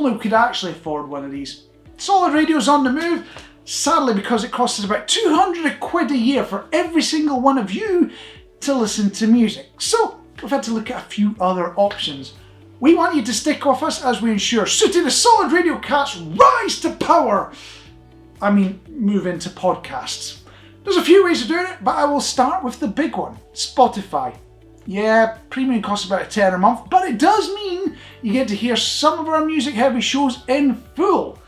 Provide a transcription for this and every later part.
only we could actually afford one of these. Solid Radio's on the move, sadly because it costs us about 200 quid a year for every single one of you to listen to music. So we've had to look at a few other options. We want you to stick with us as we ensure Sooty the Solid Radio Cats rise to power. Move into podcasts. There's a few ways of doing it, but I will start with the big one, Spotify. Yeah, premium costs about £10 a month, but it does mean you get to hear some of our music-heavy shows in full.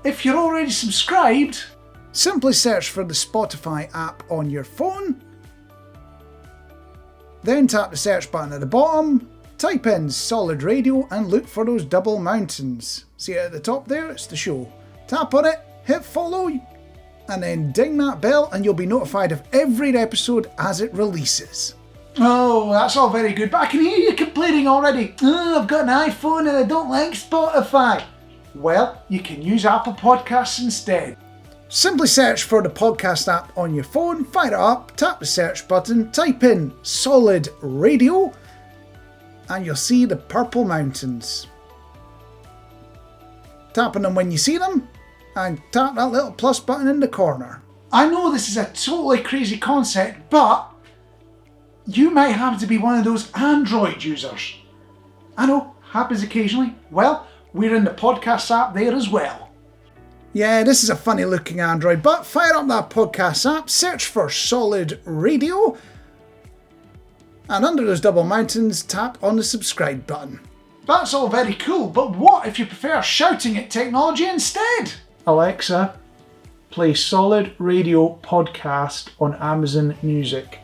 If you're already subscribed, simply search for the Spotify app on your phone, then tap the search button at the bottom, type in Solid Radio and look for those double mountains. See it at the top there? It's the show. Tap on it, hit follow, and then ding that bell and you'll be notified of every episode as it releases. Oh, that's all very good, but I can hear you complaining already. I've got an iPhone and I don't like Spotify. Well, you can use Apple Podcasts instead. Simply search for the podcast app on your phone, fire it up, tap the search button, type in Solid Radio, and you'll see the purple mountains. Tap on them when you see them, and tap that little plus button in the corner. I know this is a totally crazy concept, but you might happen to be one of those Android users. I know, happens occasionally. Well, we're in the podcast app there as well. Yeah, this is a funny looking Android, but fire up that podcast app, search for Solid Radio, and under those double mountains, tap on the subscribe button. That's all very cool, but what if you prefer shouting at technology instead? Alexa, play Solid Radio podcast on Amazon Music.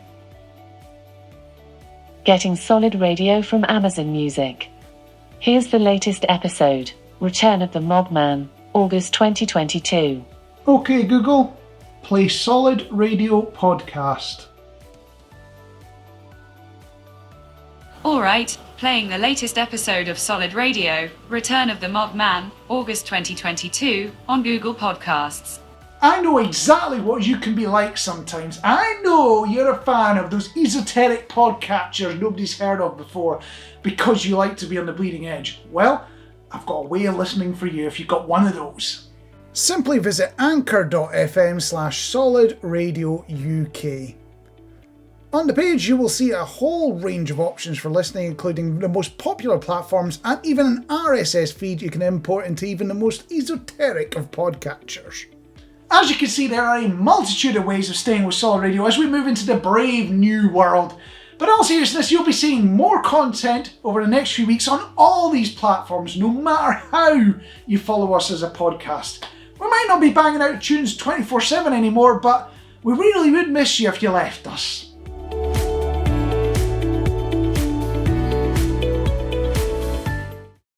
Getting Solid Radio from Amazon Music. Here's the latest episode, Return of the Mogman, August 2022. Okay Google, play Solid Radio podcast. Alright, playing the latest episode of Solid Radio, Return of the Mogman, August 2022, on Google Podcasts. I know exactly what you can be like sometimes. I know you're a fan of those esoteric podcatchers nobody's heard of before because you like to be on the bleeding edge. Well, I've got a way of listening for you if you've got one of those. Simply visit anchor.fm/Solid Radio UK. On the page you will see a whole range of options for listening, including the most popular platforms and even an RSS feed you can import into even the most esoteric of podcatchers. As you can see, there are a multitude of ways of staying with Solid Radio as we move into the brave new world. But in all seriousness, you'll be seeing more content over the next few weeks on all these platforms, no matter how you follow us as a podcast. We might not be banging out tunes 24/7 anymore, but we really would miss you if you left us.